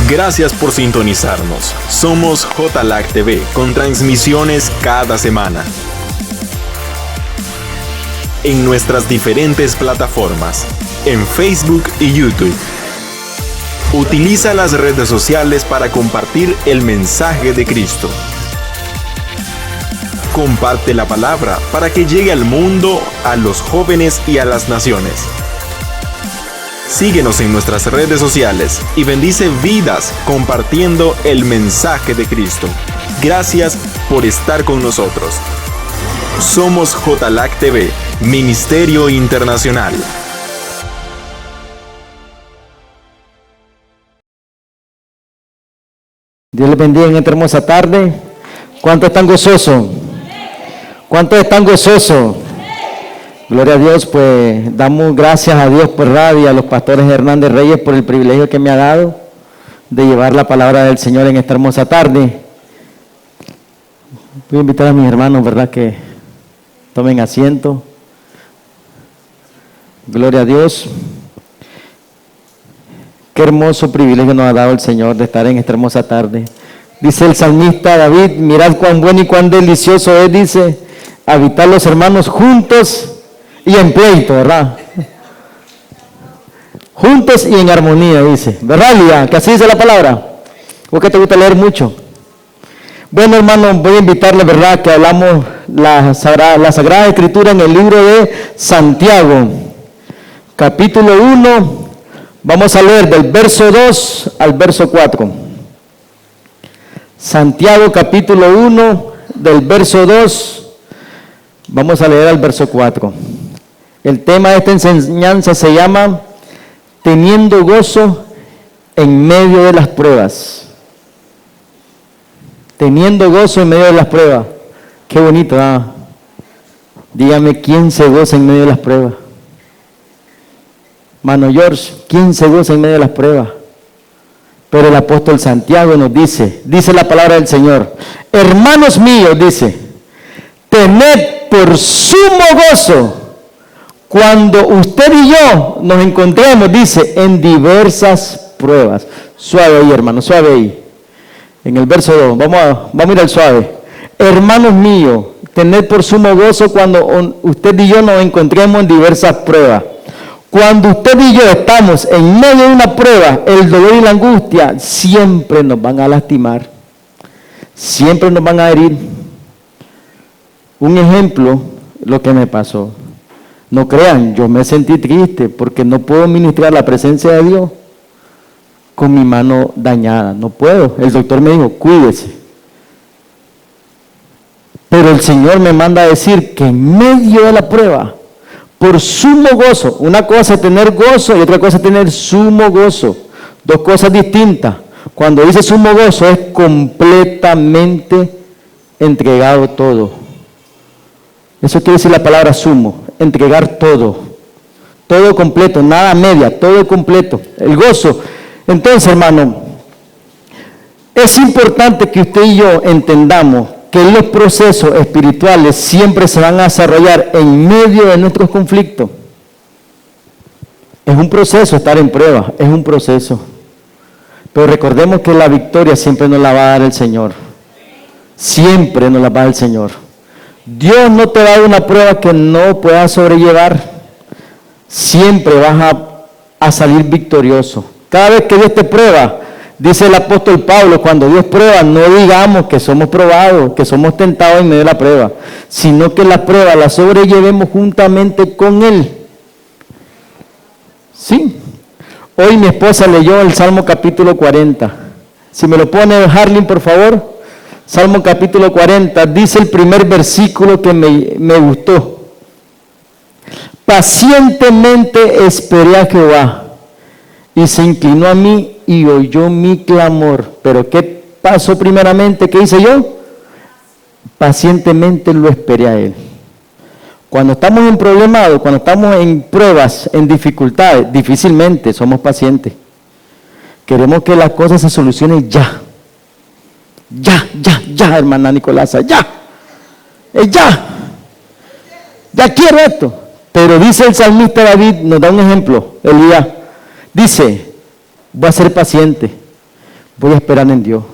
Gracias por sintonizarnos. Somos JLAC TV con transmisiones cada semana en nuestras diferentes plataformas, en Facebook y YouTube. Utiliza las redes sociales para compartir el mensaje de Cristo. Comparte la palabra para que llegue al mundo, a los jóvenes y a las naciones. Síguenos en nuestras redes sociales y bendice vidas compartiendo el mensaje de Cristo. Gracias por estar con nosotros. Somos JLAC TV, Ministerio Internacional. Dios les bendiga en esta hermosa tarde. ¿Cuántos están gozosos? ¿Cuántos están gozosos? Gloria a Dios, pues damos gracias a Dios por radio y a los pastores Hernández Reyes por el privilegio que me ha dado de llevar la palabra del Señor en esta hermosa tarde. Voy a invitar a mis hermanos, ¿verdad?, que tomen asiento. Gloria a Dios. Qué hermoso privilegio nos ha dado el Señor de estar en esta hermosa tarde. Dice el salmista David, mirad cuán bueno y cuán delicioso es, dice, habitar los hermanos juntos y en pleito, ¿verdad? Juntos y en armonía, dice. ¿Verdad, Lía? Que así dice la palabra. ¿O que te gusta leer mucho? Bueno, hermanos, voy a invitarles, ¿verdad?, que hablamos la Sagrada Escritura en el libro de Santiago, capítulo 1. Vamos a leer del verso 2 al verso 4. Santiago, capítulo 1, del verso 2. Vamos a leer al verso 4. El tema de esta enseñanza se llama Teniendo gozo en medio de las pruebas. Teniendo gozo en medio de las pruebas. Qué bonito, ¿ah? Dígame, ¿quién se goza en medio de las pruebas? Mano George, ¿quién se goza en medio de las pruebas? Pero el apóstol Santiago nos dice la palabra del Señor, hermanos míos, dice, tened por sumo gozo cuando usted y yo nos encontremos, dice, en diversas pruebas. Suave ahí, hermano, suave ahí. En el verso 2, vamos a ir al suave. Hermanos míos, tened por sumo gozo cuando usted y yo nos encontremos en diversas pruebas. Cuando usted y yo estamos en medio de una prueba, el dolor y la angustia siempre nos van a lastimar, siempre nos van a herir. Un ejemplo, lo que me pasó. No crean, yo me sentí triste porque no puedo ministrar la presencia de Dios con mi mano dañada. No puedo. El doctor me dijo, cuídese. Pero el Señor me manda a decir que en medio de la prueba, por sumo gozo, una cosa es tener gozo y otra cosa es tener sumo gozo. Dos cosas distintas. Cuando dice sumo gozo es completamente entregado todo. Eso quiere decir la palabra sumo, entregar todo. Todo completo, nada media, todo completo. El gozo. Entonces, hermano, es importante que usted y yo entendamos que los procesos espirituales siempre se van a desarrollar en medio de nuestros conflictos. Es un proceso estar en prueba, es un proceso. Pero recordemos que la victoria siempre nos la va a dar el Señor. Siempre nos la va a dar el Señor. Dios no te va a dar una prueba que no puedas sobrellevar. Siempre vas a salir victorioso. Cada vez que Dios te prueba, dice el apóstol Pablo, cuando Dios prueba, no digamos que somos probados, que somos tentados en medio de la prueba, sino que la prueba la sobrellevemos juntamente con Él. ¿Sí? Hoy mi esposa leyó el Salmo capítulo 40. Si me lo pone Harlin, por favor. Salmo capítulo 40, dice el primer versículo que me gustó. Pacientemente esperé a Jehová, y se inclinó a mí y oyó mi clamor. Pero ¿qué pasó primeramente? ¿Qué hice yo? Pacientemente lo esperé a Él. Cuando estamos en problemas, cuando estamos en pruebas, en dificultades, difícilmente somos pacientes. Queremos que las cosas se solucionen ya. Ya, hermana Nicolasa, ya. Ya quiero esto. Pero dice el salmista David, nos da un ejemplo, Elías. Dice, voy a ser paciente. Voy a esperar en Dios.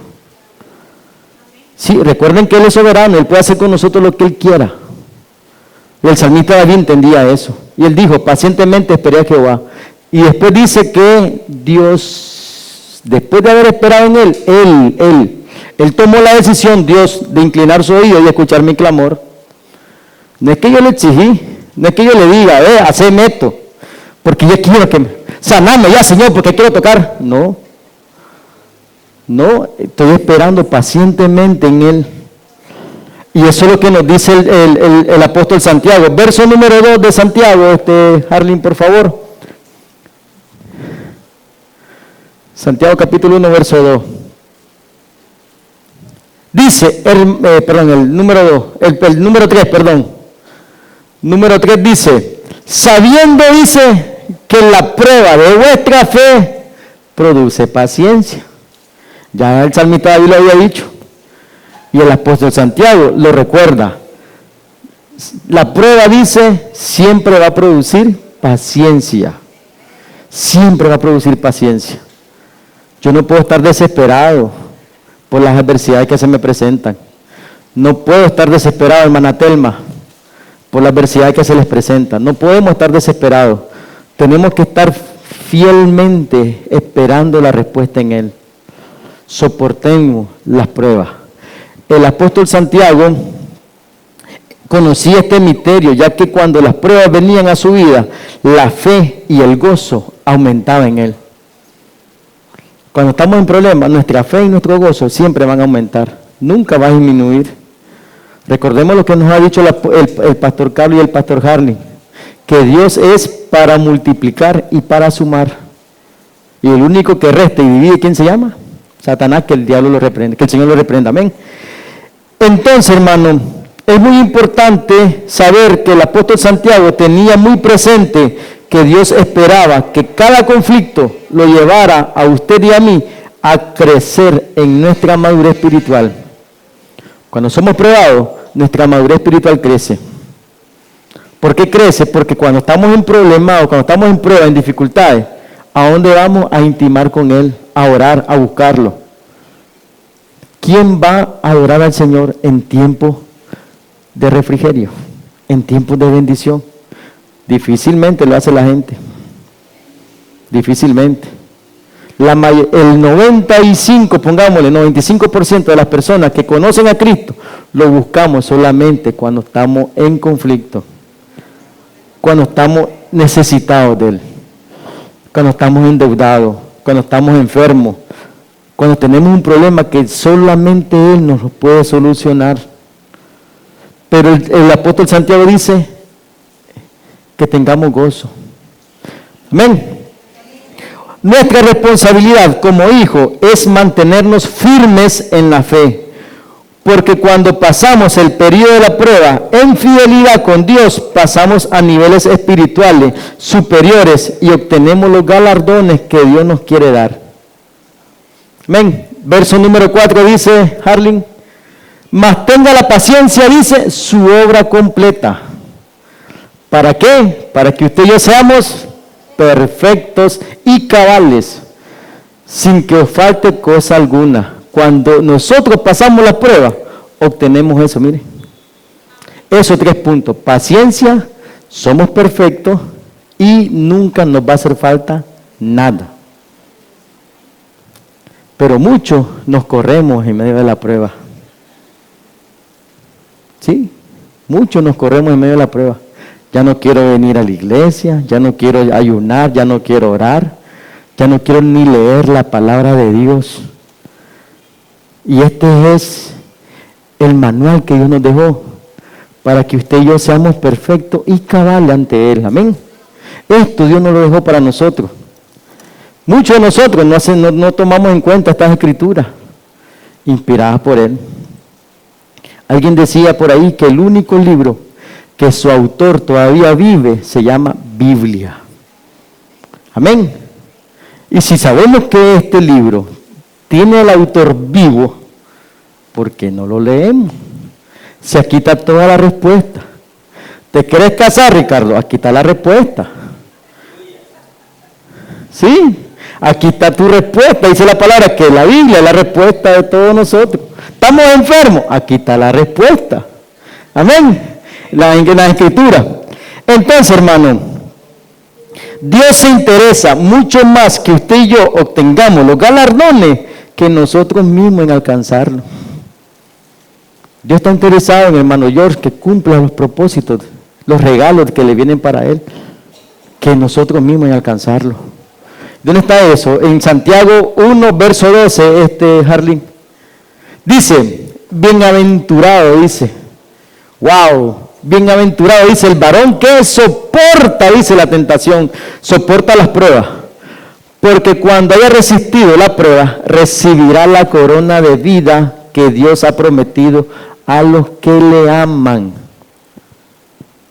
Sí, recuerden que Él es soberano, Él puede hacer con nosotros lo que Él quiera. Y el salmista David entendía eso. Y él dijo, pacientemente esperé a Jehová. Y después dice que Dios, después de haber esperado en Él tomó la decisión, Dios, de inclinar su oído y escuchar mi clamor. No es que yo le exigí, no es que yo le diga, haceme esto, porque yo quiero saname ya, Señor, porque quiero tocar. No, estoy esperando pacientemente en Él. Y eso es lo que nos dice el apóstol Santiago. Verso número 2 de Santiago, Harlin, por favor. Santiago capítulo 1, verso 2. Dice, el número 3, perdón. Número 3 dice, sabiendo, dice, que la prueba de vuestra fe produce paciencia. Ya el salmista David lo había dicho. Y el apóstol Santiago lo recuerda. La prueba, dice, siempre va a producir paciencia. Siempre va a producir paciencia. Yo no puedo estar desesperado por las adversidades que se me presentan. No puedo estar desesperado, hermana Telma, por las adversidades que se les presentan. No podemos estar desesperados. Tenemos que estar fielmente esperando la respuesta en Él. Soportemos las pruebas. El apóstol Santiago conocía este misterio, ya que cuando las pruebas venían a su vida, la fe y el gozo aumentaban en él. Cuando estamos en problemas, nuestra fe y nuestro gozo siempre van a aumentar, nunca va a disminuir. Recordemos lo que nos ha dicho el pastor Carlos y el pastor Harley, que Dios es para multiplicar y para sumar. Y el único que resta y divide, ¿quién se llama? Satanás, que el diablo lo reprende, que el Señor lo reprenda, amén. Entonces, hermano, es muy importante saber que el apóstol Santiago tenía muy presente que Dios esperaba que cada conflicto lo llevara a usted y a mí a crecer en nuestra madurez espiritual. Cuando somos probados, nuestra madurez espiritual crece. ¿Por qué crece? Porque cuando estamos en problemas o cuando estamos en pruebas, en dificultades, ¿a dónde vamos? A intimar con Él, a orar, a buscarlo. ¿Quién va a adorar al Señor en tiempos de refrigerio, en tiempos de bendición? Difícilmente lo hace la gente. Difícilmente. El 95, pongámosle, 95% de las personas que conocen a Cristo, lo buscamos solamente cuando estamos en conflicto, cuando estamos necesitados de Él, cuando estamos endeudados, cuando estamos enfermos, cuando tenemos un problema que solamente Él nos lo puede solucionar. Pero el apóstol Santiago dice que tengamos gozo. Amén. Nuestra responsabilidad como hijos es mantenernos firmes en la fe, porque cuando pasamos el periodo de la prueba en fidelidad con Dios, pasamos a niveles espirituales superiores y obtenemos los galardones que Dios nos quiere dar. Amén. Verso número 4 dice, Harling, mas tenga la paciencia, dice, su obra completa. ¿Para qué? Para que usted y yo seamos perfectos y cabales, sin que os falte cosa alguna. Cuando nosotros pasamos la prueba, obtenemos eso, mire. Esos 3 puntos. Paciencia, somos perfectos y nunca nos va a hacer falta nada. Pero muchos nos corremos en medio de la prueba. Sí, muchos nos corremos en medio de la prueba. Ya no quiero venir a la iglesia, ya no quiero ayunar, ya no quiero orar, ya no quiero ni leer la palabra de Dios. Y este es el manual que Dios nos dejó para que usted y yo seamos perfectos y cabales ante Él. Amén. Esto Dios nos lo dejó para nosotros. Muchos de nosotros no tomamos en cuenta estas escrituras inspiradas por Él. Alguien decía por ahí que el único libro que su autor todavía vive se llama Biblia. Amén. Y si sabemos que este libro tiene el autor vivo, ¿por qué no lo leemos? Si aquí está toda la respuesta. ¿Te quieres casar, Ricardo? Aquí está la respuesta. ¿Sí? Aquí está tu respuesta. Dice la palabra que la Biblia es la respuesta de todos nosotros. ¿Estamos enfermos? Aquí está la respuesta. Amén. En la Escritura. Entonces, hermano, Dios se interesa mucho más que usted y yo obtengamos los galardones que nosotros mismos en alcanzarlo. Dios está interesado en hermano George que cumpla los propósitos, los regalos que le vienen para él, que nosotros mismos en alcanzarlo. ¿Dónde está eso? En Santiago 1, verso 12, Harley. Dice, bienaventurado, dice. Wow, bienaventurado, dice el varón que soporta, dice la tentación, soporta las pruebas. Porque cuando haya resistido la prueba, recibirá la corona de vida que Dios ha prometido a los que le aman.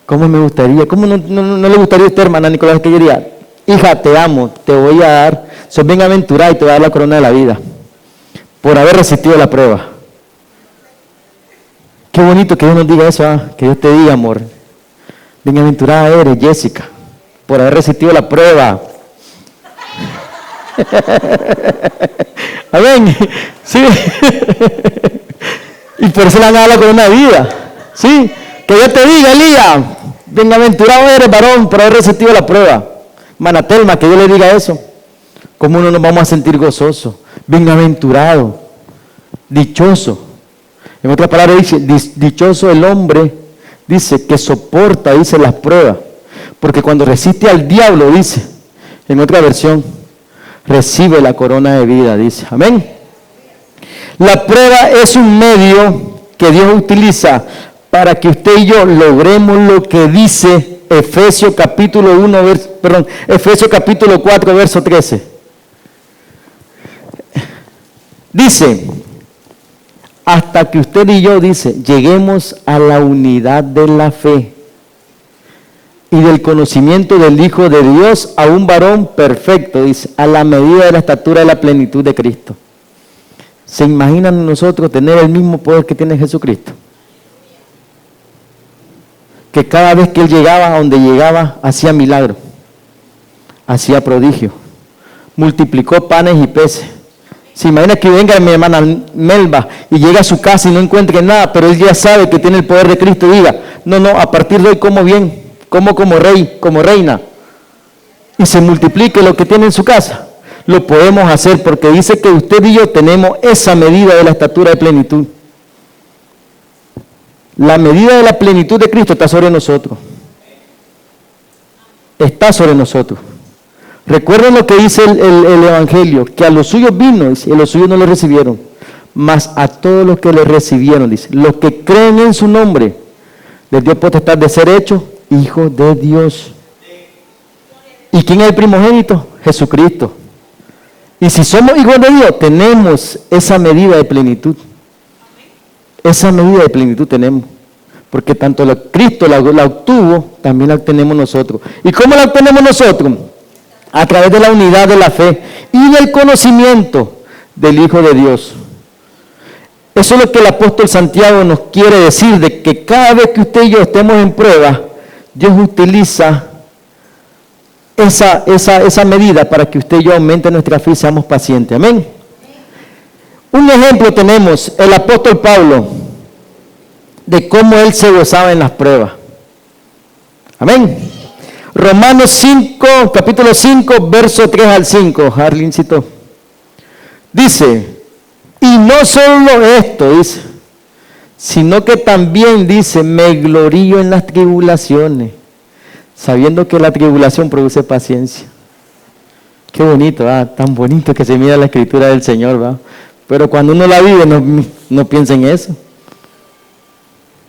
¿Cómo me gustaría? ¿Cómo no le gustaría a usted, hermana Nicolás, que yo diría, hija, te amo, te voy a dar, soy bienaventurada y te voy a dar la corona de la vida, por haber resistido la prueba? Qué bonito que Dios nos diga eso, que Dios te diga, amor, bienaventurada eres, Jessica, por haber resistido la prueba. Amén. Sí. Y por eso le han dado la corona de vida. Sí. Que Dios te diga, Elías, bienaventurado eres, varón, por haber resistido la prueba. Manatelma, que Dios le diga eso. ¿Cómo no nos vamos a sentir gozosos? Bienaventurado, dichoso. En otras palabras dice, dichoso el hombre, dice, que soporta, dice, las pruebas. Porque cuando resiste al diablo, dice, en otra versión, recibe la corona de vida, dice. Amén. La prueba es un medio que Dios utiliza para que usted y yo logremos lo que dice Efesios capítulo 4, verso 13. Dice, hasta que usted y yo, dice, lleguemos a la unidad de la fe y del conocimiento del Hijo de Dios, a un varón perfecto, dice, a la medida de la estatura de la plenitud de Cristo. ¿Se imaginan nosotros tener el mismo poder que tiene Jesucristo? Que cada vez que Él llegaba a donde llegaba, hacía milagros, hacía prodigio, multiplicó panes y peces. ¿Se imagina que venga mi hermana Melba y llega a su casa y no encuentre nada, pero Él ya sabe que tiene el poder de Cristo y diga, no, a partir de hoy como bien, como rey, como reina, y se multiplique lo que tiene en su casa? Lo podemos hacer porque dice que usted y yo tenemos esa medida de la estatura de plenitud. La medida de la plenitud de Cristo está sobre nosotros. Está sobre nosotros. Recuerden lo que dice el Evangelio, que a los suyos vino, dice, y a los suyos no le recibieron, mas a todos los que le recibieron, dice, los que creen en su nombre, les dio potestad de ser hechos hijos de Dios. ¿Y quién es el primogénito? Jesucristo. Y si somos hijos de Dios, tenemos esa medida de plenitud. Esa medida de plenitud tenemos. Porque tanto Cristo la obtuvo, también la obtenemos nosotros. ¿Y cómo la obtenemos nosotros? A través de la unidad de la fe y del conocimiento del Hijo de Dios. Eso es lo que el apóstol Santiago nos quiere decir, de que cada vez que usted y yo estemos en prueba, Dios utiliza esa medida para que usted y yo aumente nuestra fe y seamos pacientes. Amén. Un ejemplo tenemos, el apóstol Pablo, de cómo él se gozaba en las pruebas. Amén. Romanos 5, capítulo 5, verso 3 al 5, Harlin citó. Dice, y no solo esto, dice, sino que también, dice, me glorío en las tribulaciones, sabiendo que la tribulación produce paciencia. Qué bonito, tan bonito que se mira la escritura del Señor, ¿va? Pero cuando uno la vive, no piensa en eso.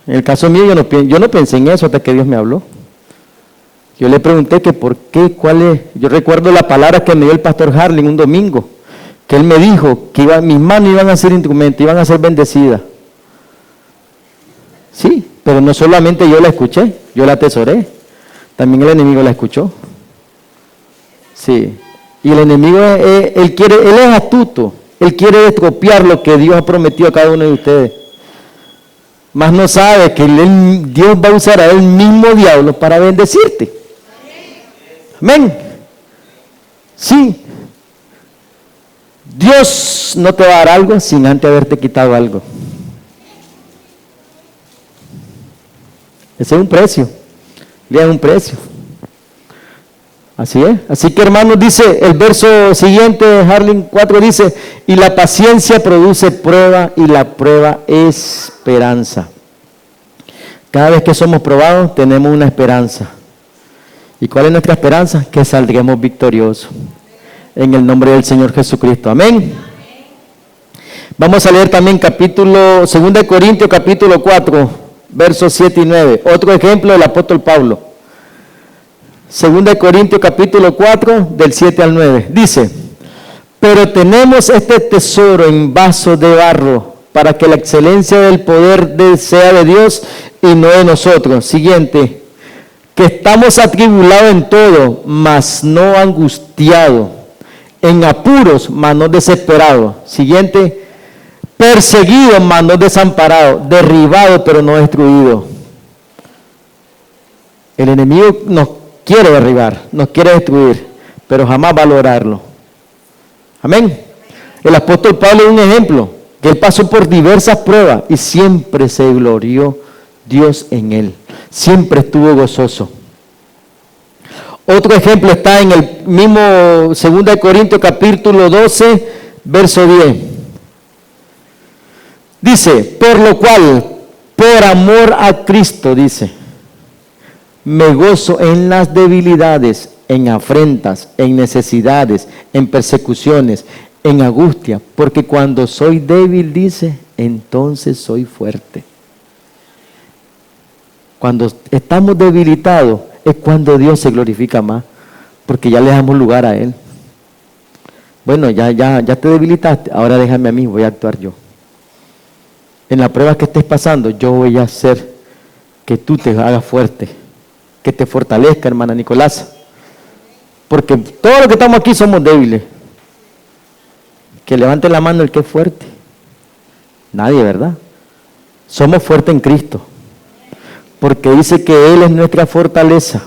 En el caso mío, yo no pensé en eso hasta que Dios me habló. Yo le pregunté que por qué, cuál es. Yo recuerdo la palabra que me dio el pastor Harling un domingo, que él me dijo que mis manos iban a ser instrumentos, iban a ser bendecidas. Sí, pero no solamente yo la escuché, yo la atesoré. También el enemigo la escuchó. Sí. Y el enemigo, él es astuto. Él quiere estropear lo que Dios ha prometido a cada uno de ustedes. Mas no sabe que Dios va a usar a él mismo diablo para bendecirte. Amén. Sí. Dios no te va a dar algo sin antes haberte quitado algo. Ese es un precio. Le un precio. Así es. Así que, hermanos, dice el verso siguiente, Harling 4 dice, y la paciencia produce prueba y la prueba esperanza. Cada vez que somos probados tenemos una esperanza. ¿Y cuál es nuestra esperanza? Que saldremos victoriosos. En el nombre del Señor Jesucristo. Amén. Vamos a leer también 2 Corintios capítulo 4, versos 7 y 9. Otro ejemplo del apóstol Pablo. 2 Corintios capítulo 4, del 7 al 9. Dice, pero tenemos este tesoro en vasos de barro, para que la excelencia del poder sea de Dios y no de nosotros. Siguiente, que estamos atribulados en todo, mas no angustiados, en apuros, mas no desesperados. Siguiente, perseguidos, mas no desamparados, derribados, pero no destruidos. El enemigo nos quiere derribar, nos quiere destruir, pero jamás va a lograrlo. Amén. El apóstol Pablo es un ejemplo, que él pasó por diversas pruebas y siempre se glorió Dios en él. Siempre estuvo gozoso. Otro ejemplo está en el mismo 2 Corintios capítulo 12, verso 10. Dice, por lo cual, por amor a Cristo, dice, me gozo en las debilidades, en afrentas, en necesidades, en persecuciones, en angustia, porque cuando soy débil, dice, entonces soy fuerte. Cuando estamos debilitados es cuando Dios se glorifica más, porque ya le damos lugar a Él. Bueno, ya te debilitaste, ahora déjame a mí, voy a actuar yo. En la prueba que estés pasando, yo voy a hacer que tú te hagas fuerte, que te fortalezca, hermana Nicolás. Porque todos los que estamos aquí somos débiles. Que levante la mano el que es fuerte. Nadie, ¿verdad? Somos fuertes en Cristo. Porque dice que Él es nuestra fortaleza.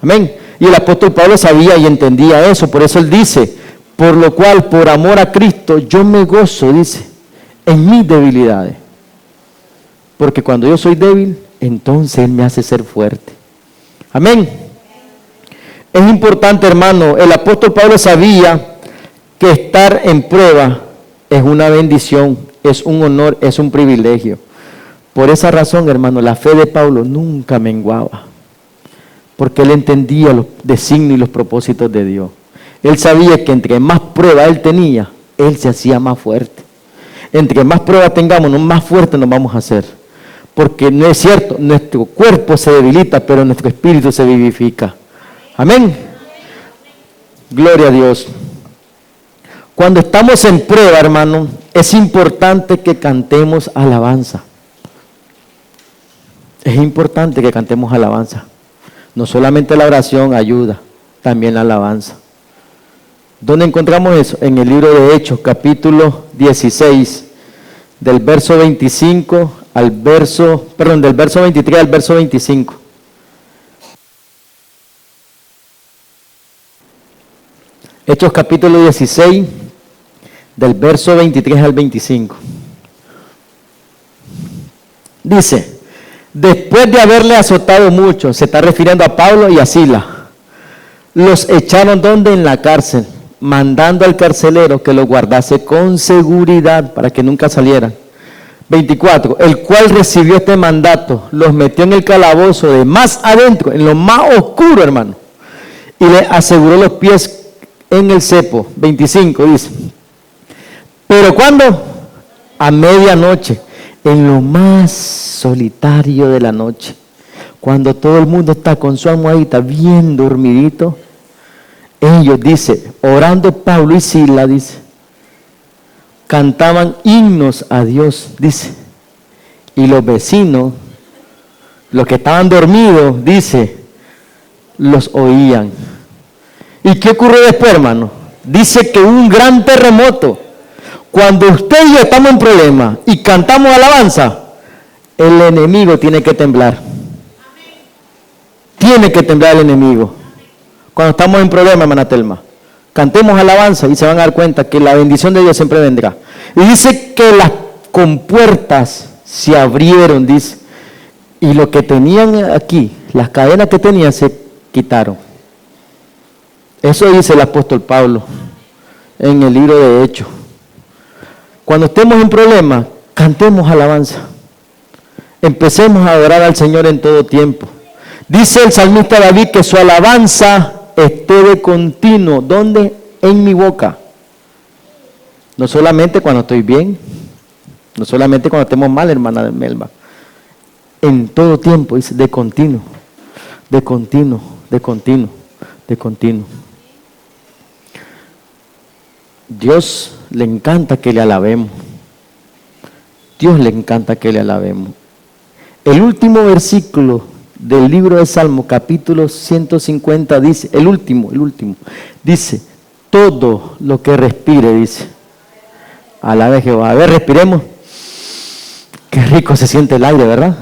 Amén. Y el apóstol Pablo sabía y entendía eso. Por eso él dice, por lo cual, por amor a Cristo, yo me gozo, dice, en mis debilidades. Porque cuando yo soy débil, entonces Él me hace ser fuerte. Amén. Es importante, hermano, el apóstol Pablo sabía que estar en prueba es una bendición, es un honor, es un privilegio. Por esa razón, hermano, la fe de Pablo nunca menguaba, porque él entendía los designios y los propósitos de Dios. Él sabía que entre más prueba él tenía, él se hacía más fuerte. Entre más prueba tengamos, más fuerte nos vamos a hacer. Porque no es cierto, nuestro cuerpo se debilita, pero nuestro espíritu se vivifica. Amén. Gloria a Dios. Cuando estamos en prueba, hermano, es importante que cantemos alabanza. Es importante que cantemos alabanza. No solamente la oración ayuda, también la alabanza. ¿Dónde encontramos eso? En el libro de Hechos, capítulo 16, del verso 25 al verso, del verso 23 al verso 25. Hechos capítulo 16, del verso 23 al 25. Dice, después de haberle azotado mucho, se está refiriendo a Pablo y a Silas, los echaron ¿dónde? En la cárcel, mandando al carcelero que los guardase con seguridad para que nunca salieran. 24, el cual recibió este mandato, los metió en el calabozo de más adentro, en lo más oscuro, hermano, y le aseguró los pies en el cepo. 25 dice, pero ¿cuándo? A medianoche, en lo más solitario de la noche, cuando todo el mundo está con su almohadita bien dormidito, ellos, dice, orando Pablo y Silas, dice, cantaban himnos a Dios, dice, y los vecinos, los que estaban dormidos, dice, los oían. ¿Y qué ocurrió después, hermano? Dice que hubo un gran terremoto. Cuando usted y yo estamos en problemas y cantamos alabanza, el enemigo tiene que temblar. Tiene que temblar el enemigo. Cuando estamos en problemas, hermana Telma, cantemos alabanza y se van a dar cuenta que la bendición de Dios siempre vendrá. Y dice que las compuertas se abrieron, dice, y lo que tenían aquí, las cadenas que tenían se quitaron. Eso dice el apóstol Pablo en el libro de Hechos. Cuando estemos en problemas, cantemos alabanza. Empecemos a adorar al Señor en todo tiempo. Dice el salmista David que su alabanza esté de continuo. ¿Dónde? En mi boca. No solamente cuando estoy bien, no solamente cuando estemos mal, hermana Melba. En todo tiempo, dice, de continuo, de continuo, de continuo, de continuo. Dios le encanta que le alabemos. Dios le encanta que le alabemos. El último versículo del libro de Salmo, capítulo 150, dice, el último, dice, todo lo que respire, dice, alabe a Jehová. A ver, respiremos. Qué rico se siente el aire, ¿verdad?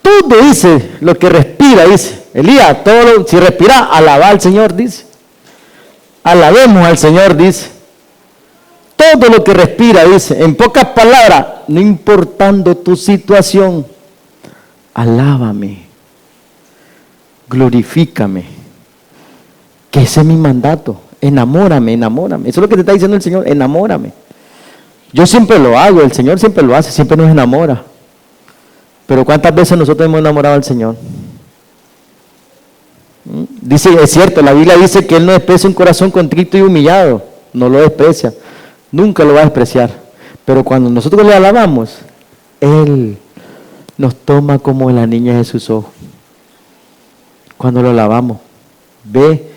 Todo dice, lo que respira, dice. Elías, si respira, alaba al Señor, dice. Alabemos al Señor, dice. Todo lo que respira, dice. En pocas palabras, no importando tu situación, alábame, glorifícame. Que ese es mi mandato. Enamórame, enamórame. Eso es lo que te está diciendo el Señor, enamórame. Yo siempre lo hago, el Señor siempre lo hace, siempre nos enamora. Pero ¿cuántas veces nosotros hemos enamorado al Señor? Dice, es cierto, la Biblia dice que Él no desprecia un corazón contrito y humillado. No lo desprecia, nunca lo va a despreciar. Pero cuando nosotros le alabamos, Él nos toma como la niña de sus ojos. Cuando lo alabamos, ve,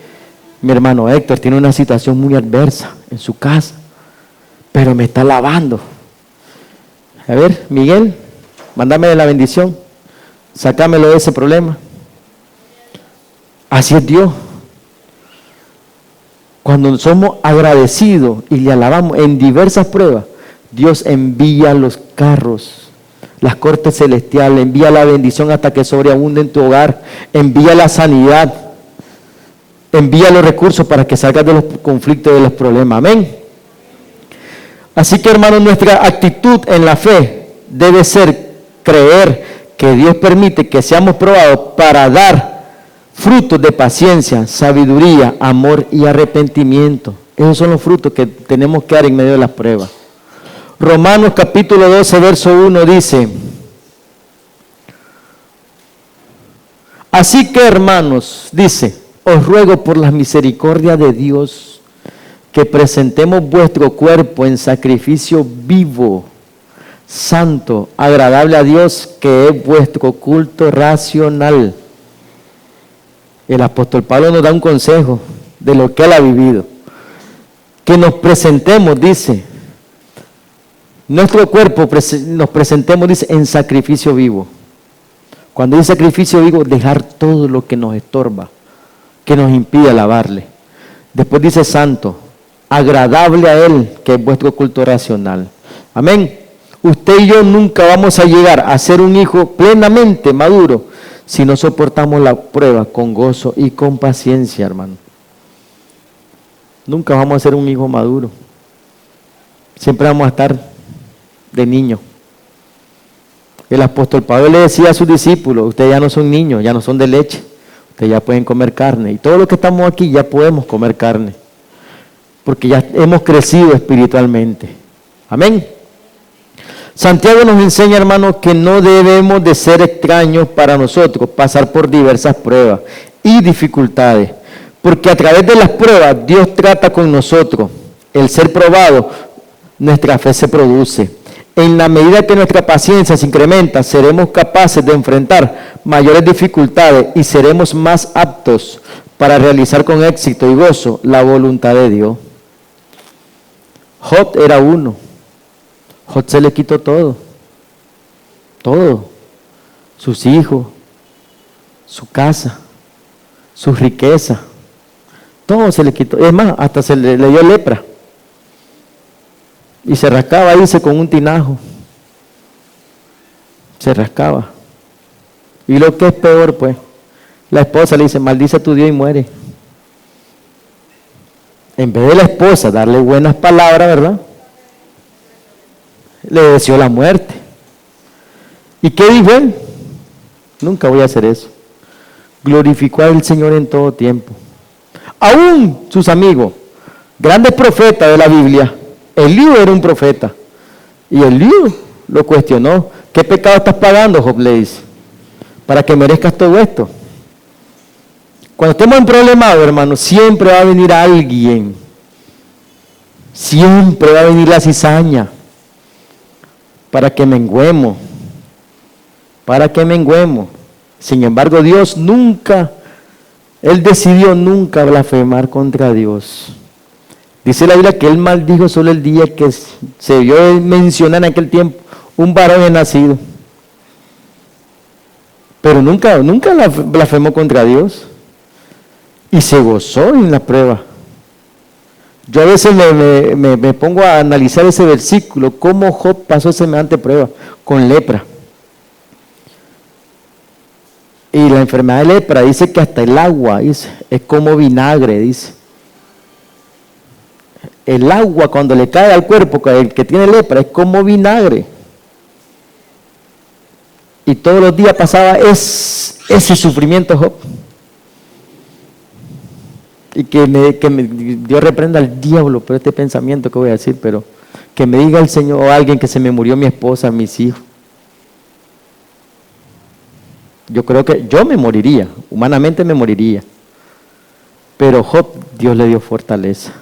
mi hermano Héctor tiene una situación muy adversa en su casa, pero me está alabando. A ver, Miguel, mándame la bendición, sácamelo de ese problema. Así es Dios. Cuando somos agradecidos y le alabamos en diversas pruebas, Dios envía los carros, las cortes celestiales, envía la bendición hasta que sobreabunde en tu hogar, envía la sanidad, envía los recursos para que salgas de los conflictos y de los problemas. Amén. Así que, hermanos, nuestra actitud en la fe debe ser creer que Dios permite que seamos probados para dar frutos de paciencia, sabiduría, amor y arrepentimiento. Esos son los frutos que tenemos que dar en medio de las pruebas. Romanos capítulo 12, verso 1 dice: así que, hermanos, dice, os ruego por la misericordia de Dios que presentemos vuestro cuerpo en sacrificio vivo, santo, agradable a Dios, que es vuestro culto racional. El apóstol Pablo nos da un consejo de lo que él ha vivido. Que nos presentemos, dice, nuestro cuerpo nos presentemos, dice, en sacrificio vivo. Cuando dice sacrificio vivo, dejar todo lo que nos estorba, que nos impide alabarle. Después dice santo, agradable a Él, que es vuestro culto racional. Amén. Usted y yo nunca vamos a llegar a ser un hijo plenamente maduro si no soportamos la prueba con gozo y con paciencia, hermano. Nunca vamos a ser un hijo maduro. Siempre vamos a estar de niño. El apóstol Pablo le decía a sus discípulos: ustedes ya no son niños, ya no son de leche, ustedes ya pueden comer carne. Y todos los que estamos aquí ya podemos comer carne, porque ya hemos crecido espiritualmente. Amén. Santiago nos enseña, hermanos, que no debemos de ser extraños para nosotros pasar por diversas pruebas y dificultades, porque a través de las pruebas Dios trata con nosotros. El ser probado, nuestra fe se produce. En la medida que nuestra paciencia se incrementa, seremos capaces de enfrentar mayores dificultades y seremos más aptos para realizar con éxito y gozo la voluntad de Dios. Job era uno. Job se le quitó todo, sus hijos, su casa, su riqueza, todo se le quitó. Es más, hasta se le dio lepra y se rascaba, dice, con un tinajo, se rascaba. Y lo que es peor, pues, La esposa le dice, maldice a tu Dios y muere. En vez de la esposa darle buenas palabras, ¿verdad?, le deseó la muerte. ¿Y qué dijo él? Nunca voy a hacer eso. Glorificó al Señor en todo tiempo. Aún sus amigos, grandes profetas de la Biblia, Eliú era un profeta. Y Eliú lo cuestionó. ¿Qué pecado estás pagando, Job? Le dice, para que merezcas todo esto. Cuando estemos en problemas, hermanos, siempre va a venir alguien. Siempre va a venir la cizaña. Para que menguemos. Para que menguemos. Sin embargo, Dios nunca, Él decidió nunca blasfemar contra Dios. Dice la Biblia que Él maldijo solo el día que se vio mencionar en aquel tiempo un varón es nacido. Pero nunca blasfemó contra Dios. Y se gozó en la prueba. Yo a veces me pongo a analizar ese versículo, cómo Job pasó semejante prueba con lepra. Y la enfermedad de lepra dice que hasta el agua, dice, es como vinagre, dice. El agua cuando le cae al cuerpo, el que tiene lepra, es como vinagre. Y todos los días pasaba ese sufrimiento Job. Y que Dios reprenda al diablo por este pensamiento que voy a decir, pero que me diga el Señor o alguien que se me murió mi esposa, mis hijos. Yo creo que yo me moriría, humanamente me moriría. Pero Job, Dios le dio fortaleza.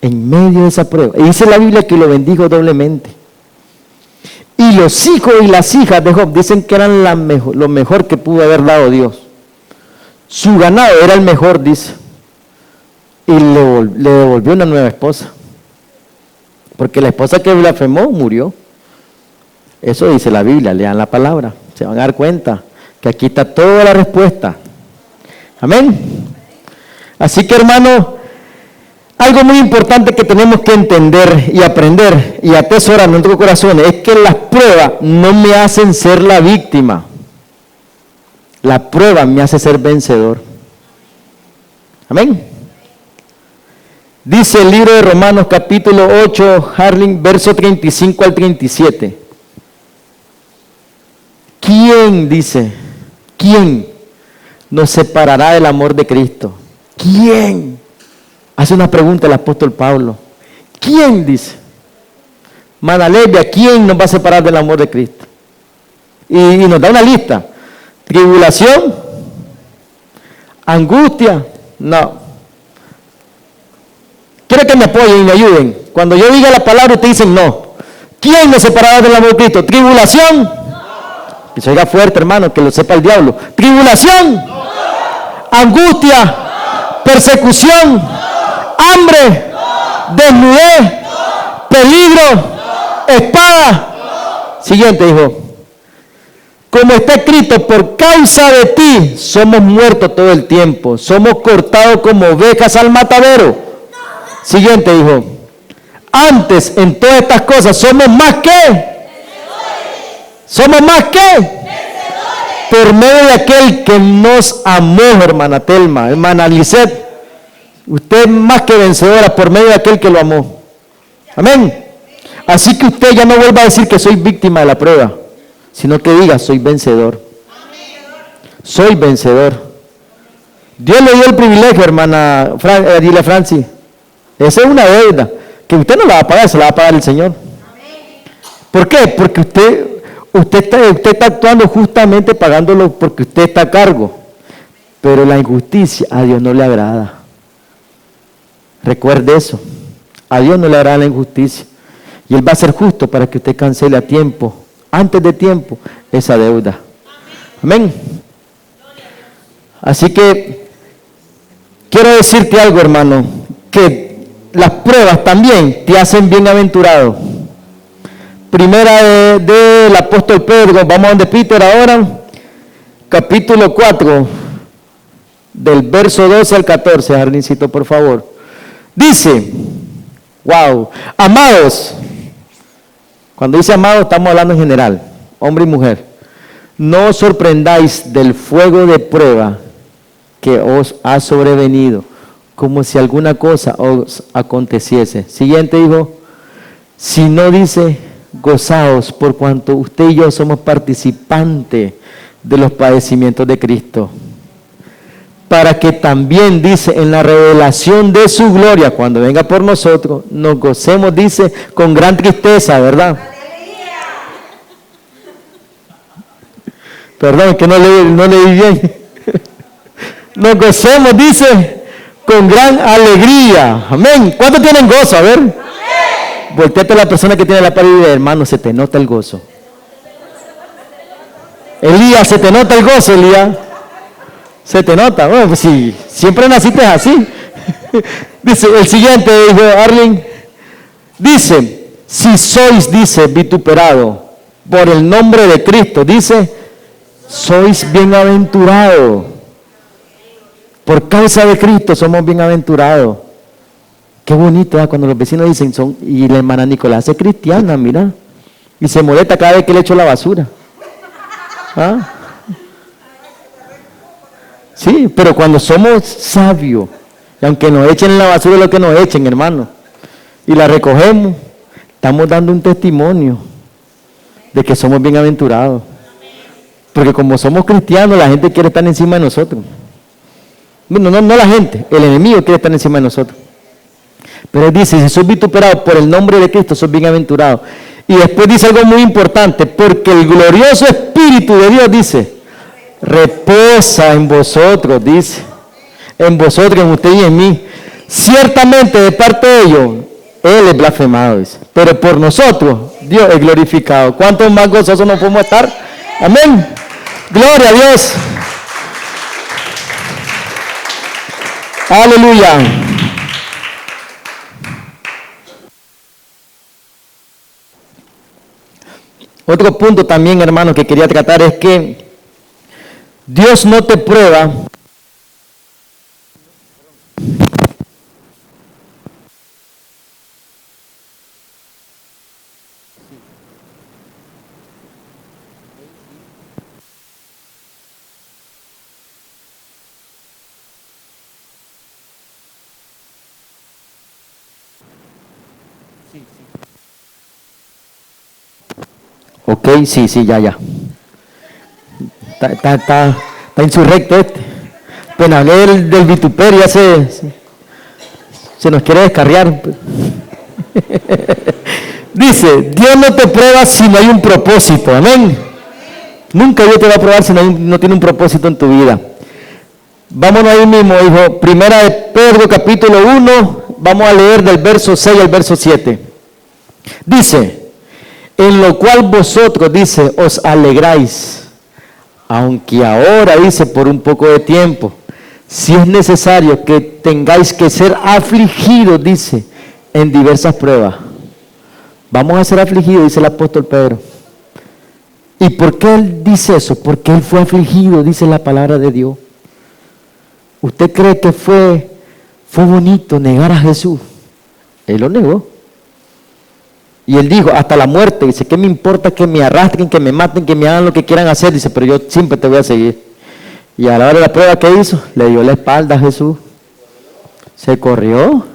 En medio de esa prueba. Y dice la Biblia que lo bendijo doblemente. Y los hijos y las hijas de Job dicen que eran lo mejor que pudo haber dado Dios. Su ganado era el mejor, dice. Y le devolvió una nueva esposa. Porque la esposa que blasfemó murió. Eso dice la Biblia, lean la palabra. Se van a dar cuenta que aquí está toda la respuesta. Amén. Así que, hermano, algo muy importante que tenemos que entender y aprender y atesorar en nuestros corazones es que las pruebas no me hacen ser la víctima. La prueba me hace ser vencedor. Amén. Dice el libro de Romanos capítulo 8, Harling, verso 35 al 37. ¿Quién, dice, quién nos separará del amor de Cristo? ¿Quién? Hace una pregunta el apóstol Pablo. ¿Quién, dice? Manalevia, ¿quién nos va a separar del amor de Cristo? Y nos da una lista. Tribulación, angustia, no. Quiero que me apoyen y me ayuden. Cuando yo diga la palabra, ustedes dicen no. ¿Quién nos separará del amor de Cristo? ¿Tribulación? No. Que se oiga fuerte, hermano, que lo sepa el diablo. ¿Tribulación? No. ¿Angustia? No. ¿Persecución? No. ¿Hambre? No. ¿Desnudez? No. ¿Peligro? No. ¿Espada? No. Siguiente, dijo. Como está escrito, por causa de ti somos muertos todo el tiempo. Somos cortados como ovejas al matadero. Siguiente, dijo, antes en todas estas cosas somos más que somos más que por medio de aquel que nos amó, hermana Telma, hermana Lisette, usted es más que vencedora por medio de aquel que lo amó. Amén. Así que usted ya no vuelva a decir que soy víctima de la prueba, sino que diga, soy vencedor. Soy vencedor. Dios le dio el privilegio, hermana Dile Francis. Esa es una deuda que usted no la va a pagar, se la va a pagar el Señor. ¿Por qué? Porque usted está actuando justamente pagándolo porque usted está a cargo. Pero la injusticia a Dios no le agrada. Recuerde eso. A Dios no le agrada la injusticia. Y Él va a ser justo para que usted cancele a tiempo, antes de tiempo, esa deuda. Amén. Así que quiero decirte algo, hermano, que las pruebas también te hacen bienaventurado. Primera del apóstol Pedro, vamos a donde Peter ahora, capítulo 4, del verso 12 al 14, Jardincito, por favor. Dice, wow, amados, cuando dice amados estamos hablando en general, hombre y mujer. no os sorprendáis del fuego de prueba que os ha sobrevenido, como si alguna cosa os aconteciese. Siguiente, hijo. Si no dice, gozaos por cuanto usted y yo somos participantes de los padecimientos de Cristo, para que también, dice, en la revelación de su gloria, cuando venga por nosotros, nos gocemos, dice, con gran tristeza, ¿verdad? Perdón, que no leí bien. Nos gocemos, dice, con gran alegría. Amén. ¿Cuántos tienen gozo? A ver. Amén. Volteate a la persona que tiene la par y dice, hermano, se te nota el gozo. Elías, ¿se te nota el gozo, Elías? Se te nota. Bueno, pues si siempre naciste así. Dice el siguiente, dijo Arlen. Dice, si sois, dice, vituperado por el nombre de Cristo, dice, sois bienaventurados. Por causa de Cristo somos bienaventurados. Qué bonito, ¿eh? Cuando los vecinos dicen, y la hermana Nicolás es cristiana, mira, y se molesta cada vez que le echo la basura. ¿Ah? Sí, pero cuando somos sabios, y aunque nos echen en la basura lo que nos echen, hermano, y la recogemos, estamos dando un testimonio de que somos bienaventurados. Porque como somos cristianos, la gente quiere estar encima de nosotros. Bueno, no la gente, el enemigo quiere estar encima de nosotros. Pero él dice, si sois vituperados por el nombre de Cristo, sois bienaventurados. Y después dice algo muy importante, porque el glorioso Espíritu de Dios, dice, reposa en vosotros, dice, en vosotros, en usted y en mí. Ciertamente de parte de ellos, Él es blasfemado, dice, pero por nosotros, Dios es glorificado. ¿Cuántos más gozosos nos podemos estar? Amén. Gloria a Dios. Aleluya. Otro punto también, hermano, que quería tratar es que Dios no te prueba Ok, sí, ya. Está insurrecto este. Bueno, hablé del vituperio, ya se nos quiere descarriar. Dice, Dios no te prueba si no hay un propósito, amén. Nunca Dios te va a probar si no tiene un propósito en tu vida. Vámonos ahí mismo, hijo. Primera de Pedro, capítulo 1, vamos a leer del verso 6 al verso 7. Dice, en lo cual vosotros, dice, os alegráis, aunque ahora, dice, por un poco de tiempo, si es necesario que tengáis que ser afligidos, dice, en diversas pruebas. Vamos a ser afligidos, dice el apóstol Pedro. ¿Y por qué él dice eso? Porque él fue afligido, dice la palabra de Dios. ¿Usted cree que fue bonito negar a Jesús? Él lo negó. Y él dijo, hasta la muerte, dice, ¿qué me importa que me arrastren, que me maten, que me hagan lo que quieran hacer? Dice, pero yo siempre te voy a seguir. Y a la hora de la prueba, ¿qué hizo? Le dio la espalda a Jesús. Se corrió.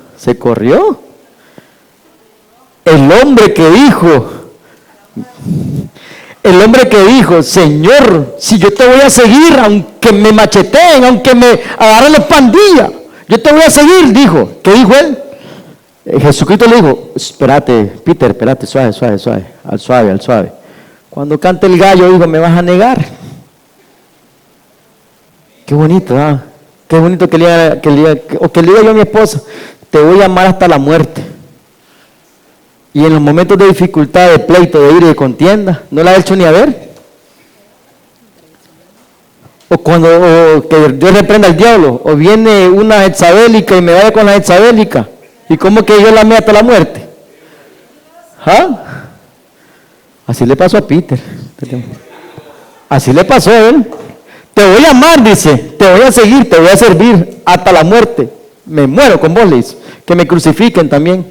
El hombre que dijo, Señor, si yo te voy a seguir, aunque me macheteen, aunque me agarren las pandillas, yo te voy a seguir, dijo. ¿Qué dijo él? Jesucristo le dijo, espérate, Peter, espérate, suave. Cuando cante el gallo, dijo, me vas a negar. Qué bonito, ¿ah? Qué bonito que le diga yo a mi esposa, te voy a amar hasta la muerte. Y en los momentos de dificultad, de pleito, de ira y de contienda, no la ha hecho ni a ver. O que Dios reprenda al diablo, o viene una jezabélica y me vaya con la jezabélica. ¿Y cómo que yo la amé hasta la muerte? ¿Ah? Así le pasó a Peter. Así le pasó a él. Te voy a amar, dice. Te voy a seguir, te voy a servir hasta la muerte. Me muero con vos, le dice. Que me crucifiquen también.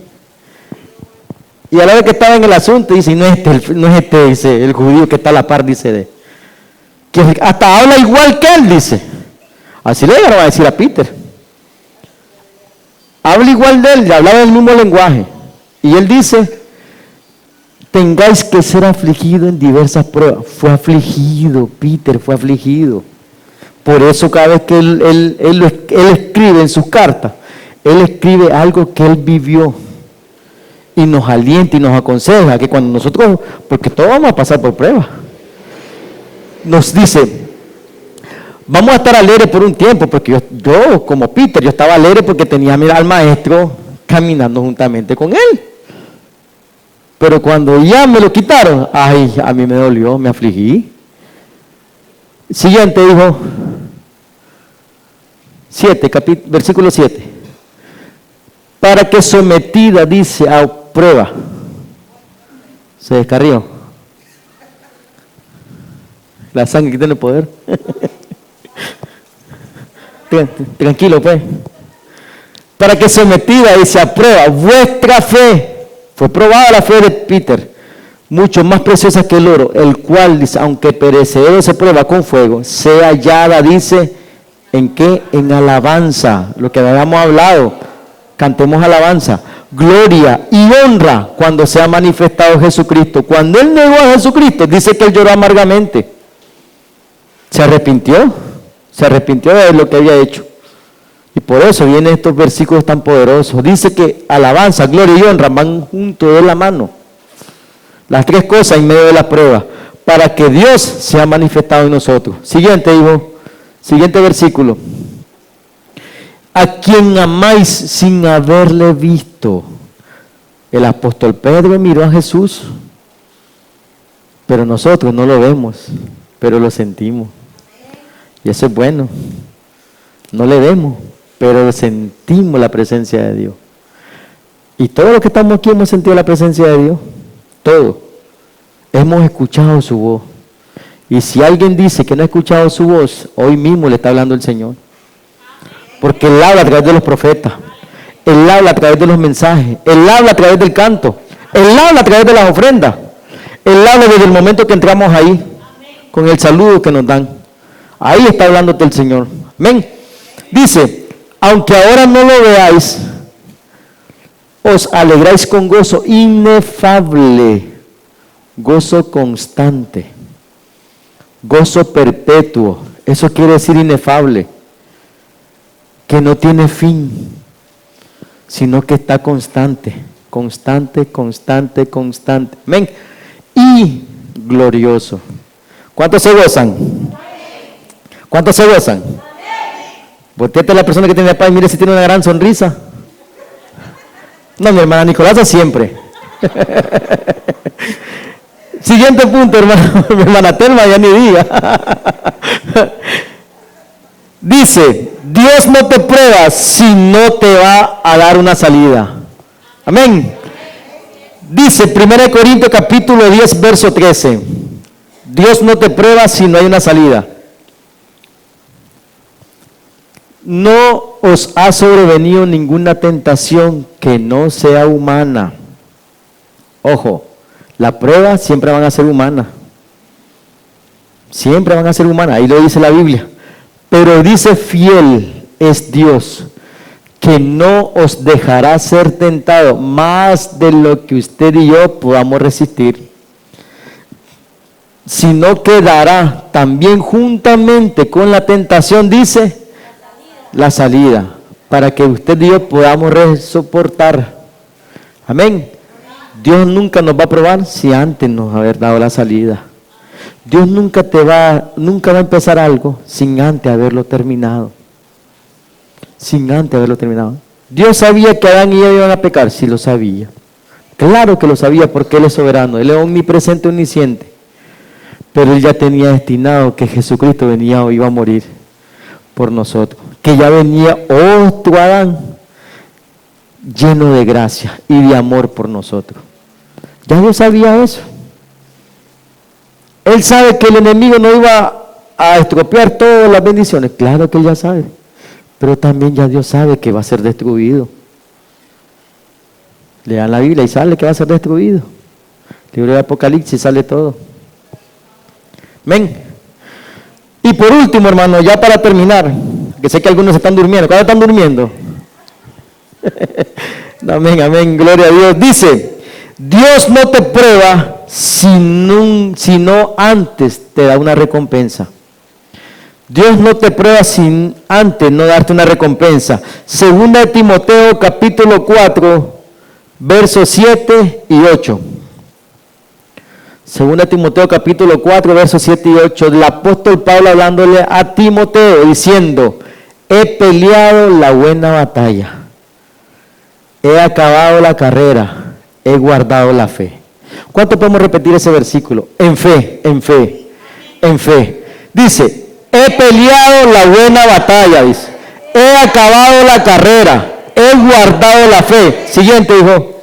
Y a la hora que estaba en el asunto, dice, no es este, dice, el judío que está a la par, dice, que hasta habla igual que él, dice. Así le llegaron a decir a Peter. Habla igual de él, hablaba el mismo lenguaje. Y él dice, tengáis que ser afligido en diversas pruebas. Fue afligido, Peter fue afligido. Por eso cada vez que él escribe en sus cartas, él escribe algo que él vivió. Y nos alienta y nos aconseja que cuando nosotros, porque todos vamos a pasar por pruebas, nos dice, vamos a estar alegres por un tiempo, porque yo como Peter, yo estaba alegre porque tenía al maestro caminando juntamente con él. Pero cuando ya me lo quitaron, ay, a mí me dolió, me afligí. Siguiente, dijo, versículo 7. Para que sometida, dice, a prueba. Se descarrió. La sangre que tiene poder. Tranquilo, pues. Para que sometida, dice, a prueba vuestra fe. Fue probada la fe de Peter, mucho más preciosa que el oro, el cual, dice, aunque perecedero se prueba con fuego, sea hallada, dice, ¿en qué? En alabanza, lo que habíamos hablado, cantemos alabanza, gloria y honra cuando sea manifestado Jesucristo. Cuando él negó a Jesucristo, dice que él lloró amargamente. Se arrepintió de lo que había hecho. Y por eso vienen estos versículos tan poderosos. Dice que alabanza, gloria y honra van juntos de la mano. Las tres cosas en medio de la prueba, para que Dios sea manifestado en nosotros. Siguiente, hijo. Siguiente versículo. A quien amáis sin haberle visto. El apóstol Pedro miró a Jesús, pero nosotros no lo vemos, pero lo sentimos. Y eso es bueno. No le vemos, pero sentimos la presencia de Dios. Y todos los que estamos aquí hemos sentido la presencia de Dios. Todos. Hemos escuchado su voz. Y si alguien dice que no ha escuchado su voz, hoy mismo le está hablando el Señor. Porque Él habla a través de los profetas. Él habla a través de los mensajes. Él habla a través del canto. Él habla a través de las ofrendas. Él habla desde el momento que entramos ahí, con el saludo que nos dan. Ahí está hablándote el Señor. Amén. Dice, aunque ahora no lo veáis, os alegráis con gozo inefable, gozo constante, gozo perpetuo. Eso quiere decir inefable, que no tiene fin, sino que está constante, constante, constante, constante. Amén. Y glorioso. ¿Cuántos se gozan? ¿Cuántos se gozan? Volteate a la persona que tiene paz y mire si tiene una gran sonrisa. No, mi hermana Nicolasa siempre. Siguiente punto, hermano. Mi hermana Telma ya ni diga. Dice, Dios no te prueba si no te va a dar una salida. Amén. Dice 1 Corintios capítulo 10, verso 13. Dios no te prueba si no hay una salida. No os ha sobrevenido ninguna tentación que no sea humana. Ojo, las pruebas siempre van a ser humanas. Siempre van a ser humanas, ahí lo dice la Biblia. Pero dice, fiel es Dios, que no os dejará ser tentado más de lo que usted y yo podamos resistir, sino que dará también juntamente con la tentación, dice, la salida, para que usted y yo podamos soportar. Amén. Dios nunca nos va a probar si antes nos haber dado la salida. Dios nunca va a empezar algo sin antes haberlo terminado. Sin antes haberlo terminado. Dios sabía que Adán y Eva iban a pecar, sí lo sabía. Claro que lo sabía porque Él es soberano, Él es omnipresente, omnisciente. Pero Él ya tenía destinado que Jesucristo venía o iba a morir por nosotros. Que ya venía otro Adán lleno de gracia y de amor por nosotros. Ya Dios sabía eso. Él sabe que el enemigo no iba a estropear todas las bendiciones. Claro que Él ya sabe. Pero también ya Dios sabe que va a ser destruido. Lean la Biblia y sale que va a ser destruido. Libro de Apocalipsis sale todo. Amén. Y por último, hermano, ya para terminar, que sé que algunos están durmiendo. ¿Cuándo están durmiendo? Amén, amén, gloria a Dios. Dice, Dios no te prueba sino antes te da una recompensa. Dios no te prueba sin antes no darte una recompensa. Segunda de Timoteo capítulo 4, versos 7 y 8. Segunda de Timoteo capítulo 4, versos 7 y 8. El apóstol Pablo hablándole a Timoteo diciendo, he peleado la buena batalla, he acabado la carrera, he guardado la fe. ¿Cuánto podemos repetir ese versículo? En fe, en fe, en fe. Dice, he peleado la buena batalla, dice. He acabado la carrera, he guardado la fe. Siguiente, dijo.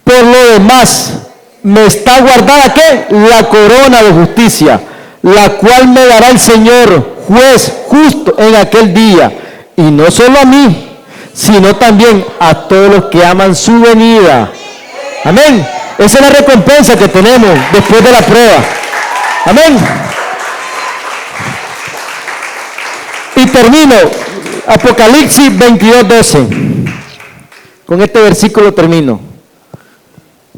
Por lo demás, me está guardada, ¿qué? La corona de justicia, la cual me dará el Señor, juez justo en aquel día. Y no solo a mí, sino también a todos los que aman su venida. Amén. Esa es la recompensa que tenemos después de la prueba. Amén. Y termino, Apocalipsis 22:12. Con este versículo termino.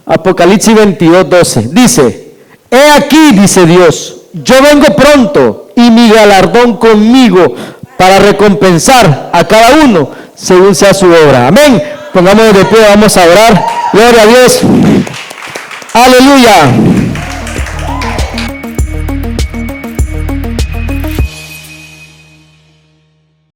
Apocalipsis 22:12. Dice, he aquí, dice Dios, yo vengo pronto y mi galardón conmigo para recompensar a cada uno según sea su obra. Amén. Pongámonos de pie, vamos a orar. Gloria a Dios. Aleluya.